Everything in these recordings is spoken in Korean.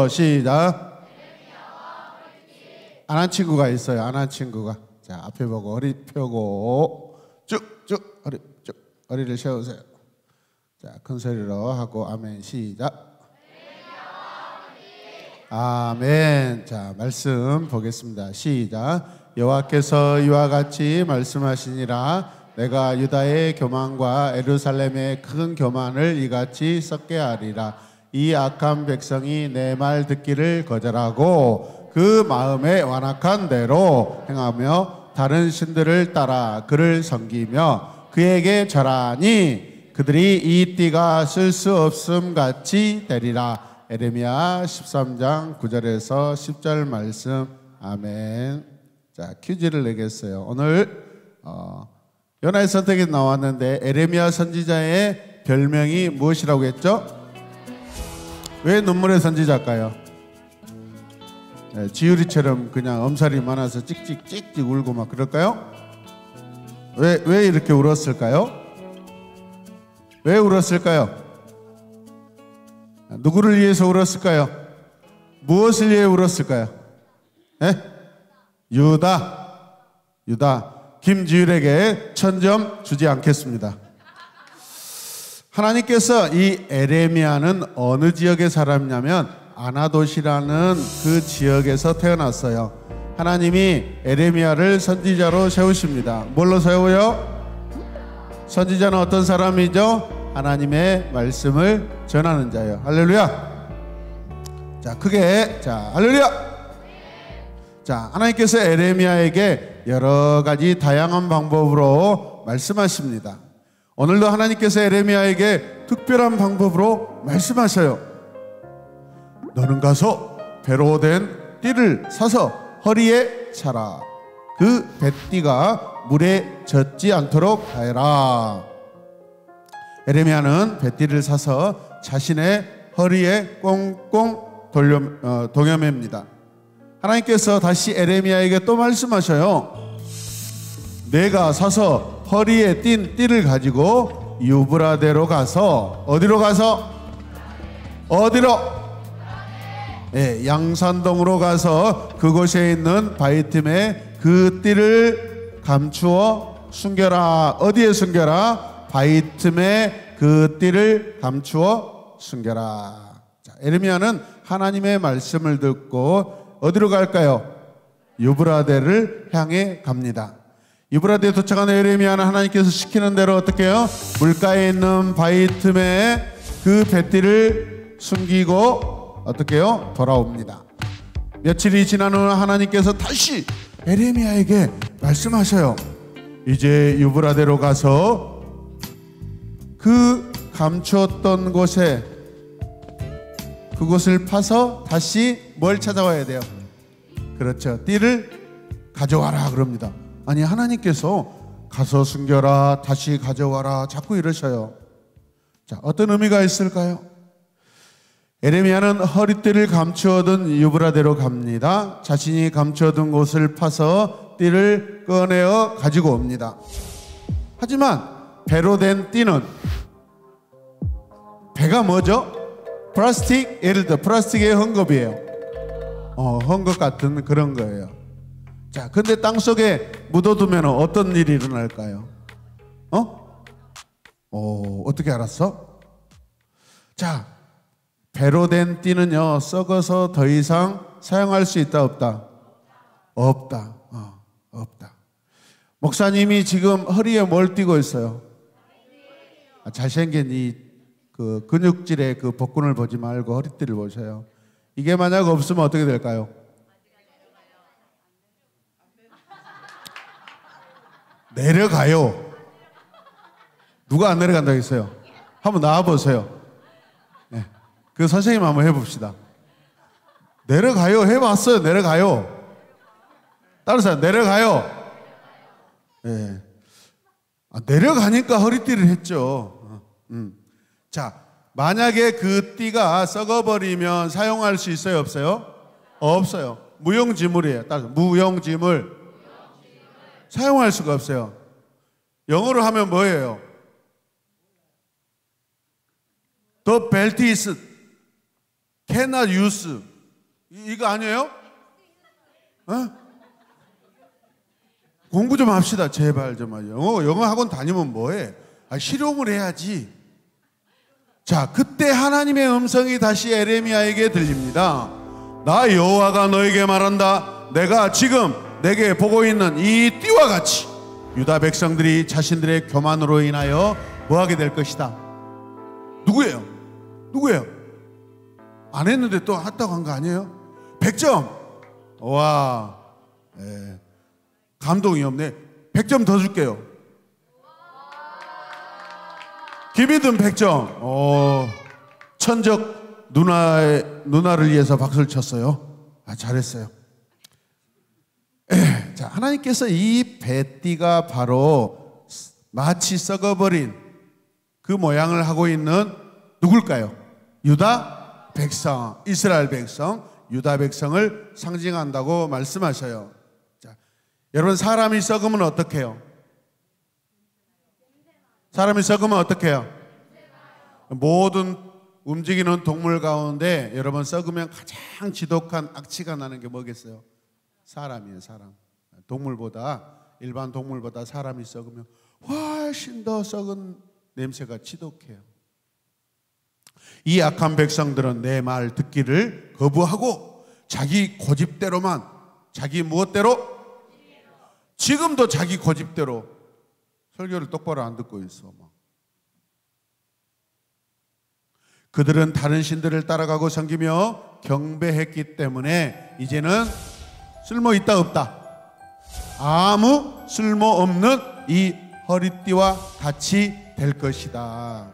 시작. 안 한 친구가 있어요. 안 한 친구가. 자, 앞에 보고 허리 펴고 쭉쭉 허리를 세우세요. 자, 큰 소리로 하고 아멘. 시작. 아멘. 자, 말씀 보겠습니다. 시작. 여호와께서 이와 같이 말씀하시니라. 내가 유다의 교만과 예루살렘의 큰 교만을 이같이 섞게 하리라. 이 악한 백성이 내 말 듣기를 거절하고 그 마음에 완악한 대로 행하며 다른 신들을 따라 그를 섬기며 그에게 절하니 그들이 이 띠가 쓸 수 없음 같이 되리라. 에레미야 13장 9절에서 10절 말씀. 아멘. 자, 퀴즈를 내겠어요. 오늘 연하의 선택이 나왔는데 에레미야 선지자의 별명이 무엇이라고 했죠? 왜 눈물의 선지자일까요? 네, 지유리처럼 그냥 엄살이 많아서 찍찍 울고 막 그럴까요? 왜 이렇게 울었을까요? 왜 울었을까요? 누구를 위해서 울었을까요? 무엇을 위해 울었을까요? 네? 유다. 김지율에게 1000점 주지 않겠습니다. 하나님께서 이 에레미야는 어느 지역의 사람이냐면 아나돗이라는 그 지역에서 태어났어요. 하나님이 에레미야를 선지자로 세우십니다. 뭘로 세워요? 선지자는 어떤 사람이죠? 하나님의 말씀을 전하는 자예요. 할렐루야. 자, 크게. 자, 할렐루야. 자, 하나님께서 에레미야에게 여러 가지 다양한 방법으로 말씀하십니다. 오늘도 하나님께서 에레미야에게 특별한 방법으로 말씀하셔요. 너는 가서 배로 된 띠를 사서 허리에 차라. 그 배띠가 물에 젖지 않도록 하여라. 에레미야는 배띠를 사서 자신의 허리에 꽁꽁 동여맵니다. 하나님께서 다시 에레미야에게 또 말씀하셔요. 내가 사서 허리에 띈 띠를 가지고 유브라데로 가서 어디로 가서? 어디로? 네, 양산동으로 가서 그곳에 있는 바위 틈에 그 띠를 감추어 숨겨라. 어디에 숨겨라? 바위 틈에 그 띠를 감추어 숨겨라. 자, 에레미야는 하나님의 말씀을 듣고 어디로 갈까요? 유브라데를 향해 갑니다. 유브라데에 도착한 에레미야는 하나님께서 시키는 대로 어떻게 해요? 물가에 있는 바위 틈에 그 배띠를 숨기고 어떻게 해요? 돌아옵니다. 며칠이 지난 후 하나님께서 다시 에레미야에게 말씀하셔요. 이제 유브라데로 가서 그 감추었던 곳에 그곳을 파서 다시 뭘 찾아와야 돼요? 그렇죠. 띠를 가져와라 그럽니다. 아니, 하나님께서 가서 숨겨라, 다시 가져와라 자꾸 이러셔요. 자, 어떤 의미가 있을까요? 에레미야는 허리띠를 감추어둔 유브라데로 갑니다. 자신이 감추어둔 곳을 파서 띠를 꺼내어 가지고 옵니다. 하지만 배로 된 띠는, 배가 뭐죠? 플라스틱, 예를 들어 플라스틱의 헝겊이에요. 헝겊 같은 그런 거예요. 자, 근데 땅속에 묻어두면 어떤 일이 일어날까요? 어떻게 알았어? 자, 배로 된 띠는요, 썩어서 더 이상 사용할 수 있다, 없다? 없다. 없다. 목사님이 지금 허리에 뭘 띠고 있어요? 잘생긴 이 그 근육질의 그 복근을 보지 말고 허리띠를 보세요. 이게 만약 없으면 어떻게 될까요? 내려가요. 누가 안 내려간다고 했어요? 한번 나와보세요. 네. 그 선생님 한번 해봅시다. 내려가요. 해봤어요. 내려가요. 다른 사람 내려가요. 네. 내려가니까 허리띠를 했죠. 자, 만약에 그 띠가 썩어버리면 사용할 수 있어요? 없어요? 없어요. 무용지물이에요. 따라서 무용지물. 사용할 수가 없어요. 영어로 하면 뭐예요? The belt is cannot use. 이거 아니에요? 어? 공부 좀 합시다. 제발 좀. 영어 학원 다니면 뭐해? 실용을 해야지. 자, 그때 하나님의 음성이 다시 에레미야에게 들립니다. 나 여호와가 너에게 말한다. 내가 지금 내게 보고 있는 이 띠와 같이 유다 백성들이 자신들의 교만으로 인하여 뭐하게 될 것이다. 누구예요? 누구예요? 안 했는데 또 했다고 한 거 아니에요? 100점. 와, 예. 감동이 없네. 100점 더 줄게요. 김희든 100점. 천적 누나를 위해서 박수를 쳤어요. 잘했어요. 자, 하나님께서 이 배띠가 바로 마치 썩어버린 그 모양을 하고 있는 누굴까요? 유다 백성, 이스라엘 백성, 유다 백성을 상징한다고 말씀하셔요. 자, 여러분, 사람이 썩으면 어떻게 해요? 사람이 썩으면 어떻게 해요? 모든 움직이는 동물 가운데 여러분, 썩으면 가장 지독한 악취가 나는 게 뭐겠어요? 사람이에요. 사람. 동물보다, 일반 동물보다 사람이 썩으면 훨씬 더 썩은 냄새가 지독해요. 이 악한 백성들은 내 말 듣기를 거부하고 자기 고집대로만, 자기 무엇대로? 지금도 자기 고집대로 설교를 똑바로 안 듣고 있어. 그들은 다른 신들을 따라가고 섬기며 경배했기 때문에 이제는 쓸모 있다 없다? 아무 쓸모 없는 이 허리띠와 같이 될 것이다.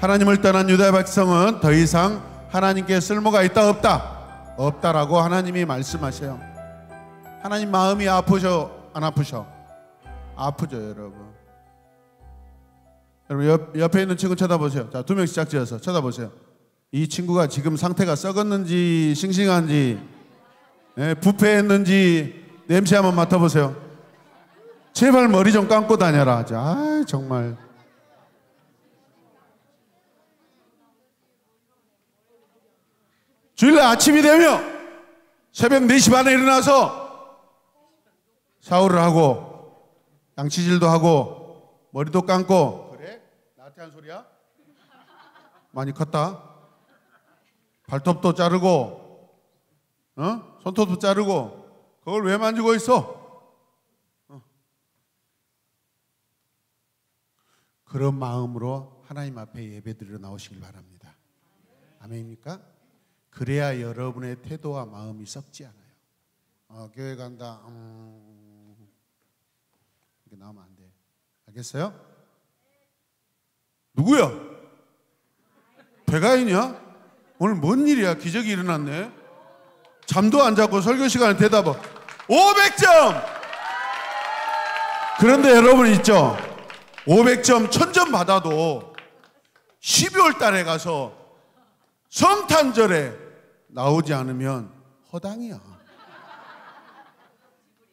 하나님을 떠난 유다 백성은 더 이상 하나님께 쓸모가 있다 없다? 없다라고 하나님이 말씀하셔요. 하나님 마음이 아프셔 안 아프셔? 아프죠, 여러분. 여러분, 옆에 있는 친구 쳐다보세요. 자, 2명씩 짝지어서 쳐다보세요. 이 친구가 지금 상태가 썩었는지 싱싱한지, 부패했는지 냄새 한번 맡아보세요. 제발 머리 좀 감고 다녀라. 아, 정말. 주일날 아침이 되면 새벽 4시 반에 일어나서 샤워를 하고 양치질도 하고 머리도 감고. 그래? 나한테 한 소리야? 많이 컸다. 발톱도 자르고 손톱도 자르고. 그걸 왜 만지고 있어? 그런 마음으로 하나님 앞에 예배드리러 나오시길 바랍니다. 아멘입니까? 그래야 여러분의 태도와 마음이 썩지 않아요. 교회 간다. 이렇게 나오면 안 돼. 알겠어요? 누구야? 배가인이야? 오늘 뭔 일이야? 기적이 일어났네. 잠도 안 자고 설교 시간에 대답을 500점! 그런데 여러분 있죠? 500점, 1000점 받아도 12월 달에 가서 성탄절에 나오지 않으면 허당이야.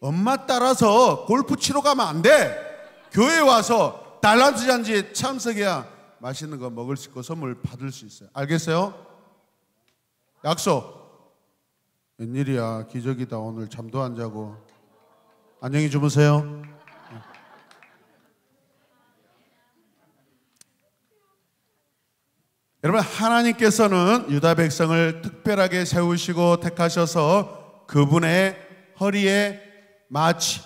엄마 따라서 골프 치러 가면 안 돼. 교회 와서 달란트 잔치에 참석해야 맛있는 거 먹을 수 있고 선물 받을 수 있어요. 알겠어요? 약속. 웬일이야, 기적이다. 오늘 잠도 안 자고. 안녕히 주무세요. 여러분, 하나님께서는 유다 백성을 특별하게 세우시고 택하셔서 그분의 허리에 마치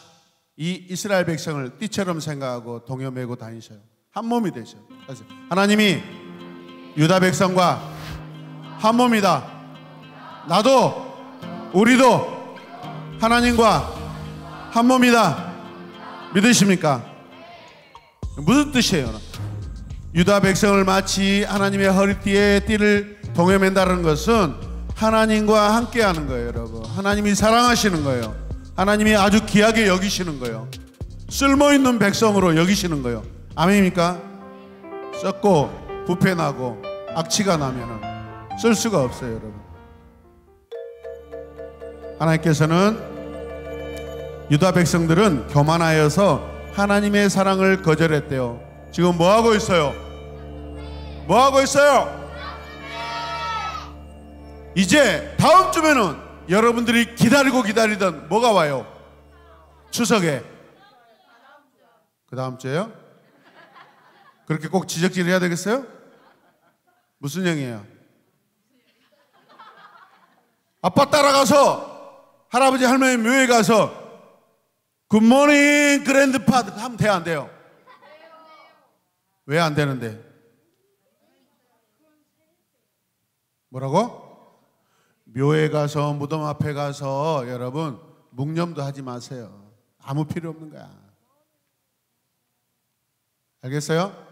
이 이스라엘 백성을 띠처럼 생각하고 동여매고 다니셔요. 한 몸이 되셔요. 하나님이 유다 백성과 한 몸이다. 나도, 우리도 하나님과 한 몸이다. 믿으십니까? 무슨 뜻이에요? 유다 백성을 마치 하나님의 허리띠에 띠를 동여맨다는 것은 하나님과 함께하는 거예요, 여러분. 하나님이 사랑하시는 거예요. 하나님이 아주 귀하게 여기시는 거예요. 쓸모있는 백성으로 여기시는 거예요. 아멘입니까? 썩고 부패나고 악취가 나면은 쓸 수가 없어요, 여러분. 하나님께서는 유다 백성들은 교만하여서 하나님의 사랑을 거절했대요. 지금 뭐 하고 있어요? 뭐 하고 있어요? 이제 다음 주면은 여러분들이 기다리던 뭐가 와요? 추석에. 그 다음 주에요? 그렇게 꼭 지적질 해야 되겠어요? 무슨 형이에요? 아빠 따라가서 할아버지 할머니 묘에 가서 굿모닝 그랜드파더 하면 돼요, 안 돼요? 왜 안 되는데? 뭐라고? 묘에 가서 무덤 앞에 가서 여러분 묵념도 하지 마세요. 아무 필요 없는 거야. 알겠어요?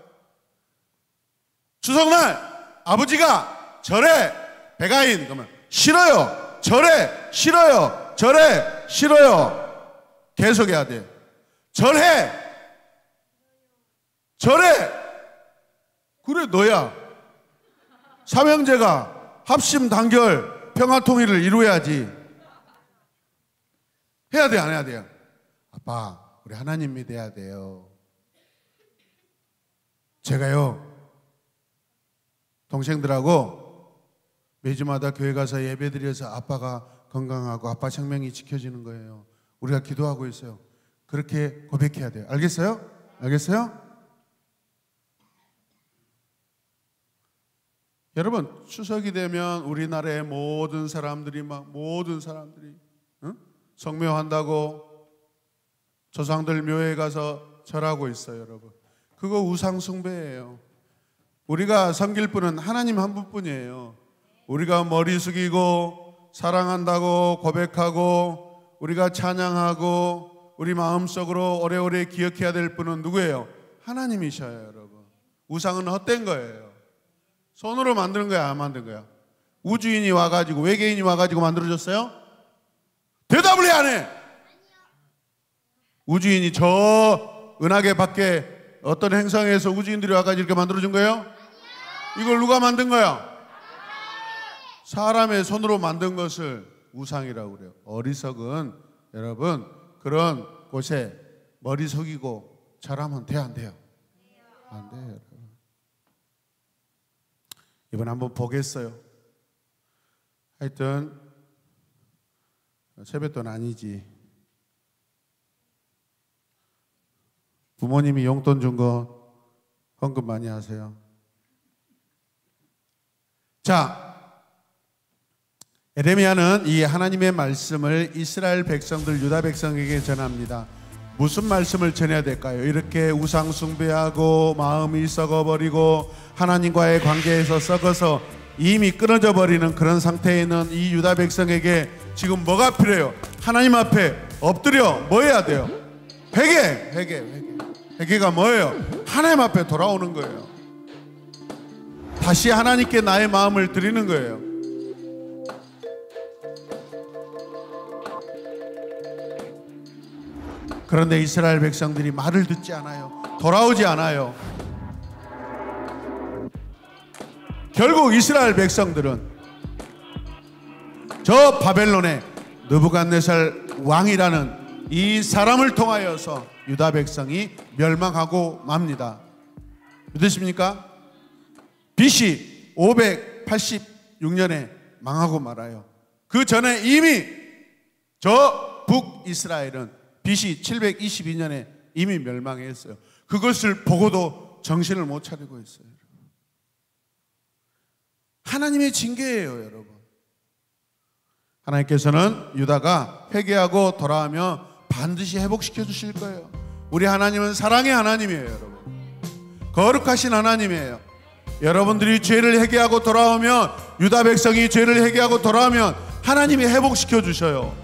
추석날 아버지가 절에 백아인 그러면 싫어요. 절에 싫어요. 절에 싫어요. 계속해야 돼. 절해. 절해. 그래 너야. 삼형제가 합심 단결 평화통일을 이루어야지. 해야 돼, 안 해야 돼요? 아빠, 우리 하나님 믿어야 돼요. 제가요 동생들하고 매주마다 교회 가서 예배드려서 아빠가 건강하고 아빠 생명이 지켜지는 거예요. 우리가 기도하고 있어요. 그렇게 고백해야 돼요. 알겠어요? 알겠어요? 여러분, 추석이 되면 우리나라의 모든 사람들이 성묘한다고 조상들 묘에 가서 절하고 있어요. 여러분, 그거 우상 숭배예요. 우리가 섬길 분은 하나님 한 분뿐이에요. 우리가 머리 숙이고 사랑한다고 고백하고 우리가 찬양하고 우리 마음속으로 오래오래 기억해야 될 분은 누구예요? 하나님이셔요. 여러분, 우상은 헛된 거예요. 손으로 만드는 거야, 안 만든 거야? 우주인이 와가지고 외계인이 와가지고 만들어줬어요? 대답을 해, 안 해? 우주인이 저 은하계 밖에 어떤 행성에서 우주인들이 와가지고 이렇게 만들어준 거예요? 이걸 누가 만든 거야? 사람의 손으로 만든 것을 우상이라고 그래요. 어리석은 여러분, 그런 곳에 머리 숙이고 절하면 돼요, 안 돼요? 안 돼요, 여러분. 이번에 한번 보겠어요. 하여튼 세뱃돈 아니지. 부모님이 용돈 준 거 헌금 많이 하세요. 자, 에레미야는 이 하나님의 말씀을 이스라엘 백성들, 유다 백성에게 전합니다. 무슨 말씀을 전해야 될까요? 이렇게 우상 숭배하고 마음이 썩어버리고 하나님과의 관계에서 썩어서 이미 끊어져 버리는 그런 상태에 있는 이 유다 백성에게 지금 뭐가 필요해요? 하나님 앞에 엎드려 뭐 해야 돼요? 회개가 뭐예요? 하나님 앞에 돌아오는 거예요. 다시 하나님께 나의 마음을 드리는 거예요. 그런데 이스라엘 백성들이 말을 듣지 않아요. 돌아오지 않아요. 결국 이스라엘 백성들은 저 바벨론의 느부갓네살 왕이라는 이 사람을 통하여서 유다 백성이 멸망하고 맙니다. 믿으십니까? BC 586년에 망하고 말아요. 그 전에 이미 저 북이스라엘은 BC 722년에 이미 멸망했어요. 그것을 보고도 정신을 못 차리고 있어요. 하나님의 징계예요, 여러분. 하나님께서는 유다가 회개하고 돌아오면 반드시 회복시켜 주실 거예요. 우리 하나님은 사랑의 하나님이에요, 여러분. 거룩하신 하나님이에요. 여러분들이 죄를 회개하고 돌아오면, 유다 백성이 죄를 회개하고 돌아오면 하나님이 회복시켜 주셔요.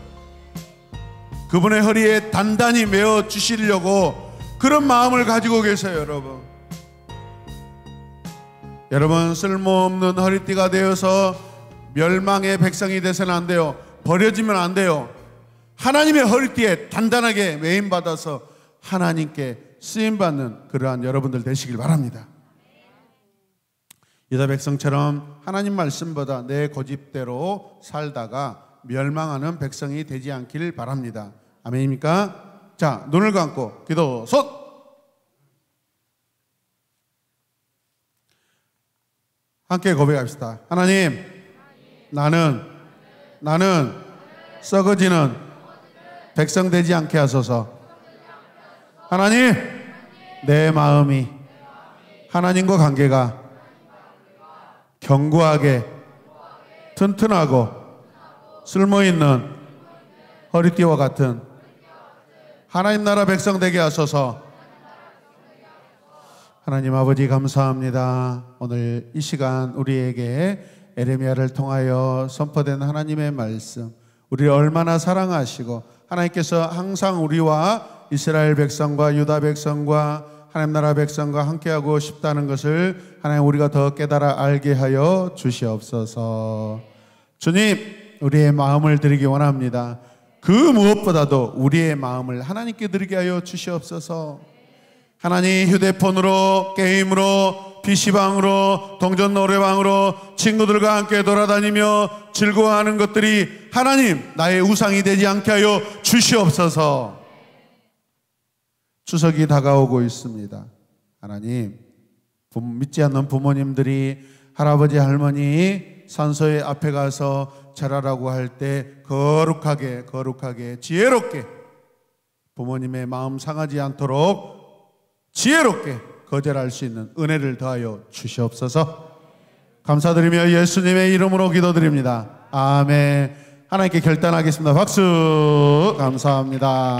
그분의 허리에 단단히 메어 주시려고 그런 마음을 가지고 계세요, 여러분. 여러분, 쓸모없는 허리띠가 되어서 멸망의 백성이 되서는 안 돼요. 버려지면 안 돼요. 하나님의 허리띠에 단단하게 메임받아서 하나님께 쓰임받는 그러한 여러분들 되시길 바랍니다. 유다 백성처럼 하나님 말씀보다 내 고집대로 살다가 멸망하는 백성이 되지 않기를 바랍니다. 아멘입니까? 자, 눈을 감고 기도 손! 함께 고백합시다. 하나님, 나는 썩어지는 백성 되지 않게 하소서. 하나님, 내 마음이 하나님과 관계가 견고하게 튼튼하고 쓸모있는 허리띠와 같은 하나님 나라 백성 되게 하소서. 하나님 아버지 감사합니다. 오늘 이 시간 우리에게 에레미야를 통하여 선포된 하나님의 말씀, 우리를 얼마나 사랑하시고 하나님께서 항상 우리와 이스라엘 백성과 유다 백성과 하나님 나라 백성과 함께하고 싶다는 것을 하나님 우리가 더 깨달아 알게 하여 주시옵소서. 주님, 우리의 마음을 드리기 원합니다. 그 무엇보다도 우리의 마음을 하나님께 드리게 하여 주시옵소서. 하나님, 휴대폰으로, 게임으로, PC방으로, 동전 노래방으로 친구들과 함께 돌아다니며 즐거워하는 것들이 하나님, 나의 우상이 되지 않게 하여 주시옵소서. 추석이 다가오고 있습니다. 하나님, 믿지 않는 부모님들이 할아버지 할머니 산소의 앞에 가서 절하라고 할 때 거룩하게 지혜롭게 부모님의 마음 상하지 않도록 지혜롭게 거절할 수 있는 은혜를 더하여 주시옵소서. 감사드리며 예수님의 이름으로 기도드립니다. 아멘. 하나님께 결단하겠습니다. 박수. 감사합니다.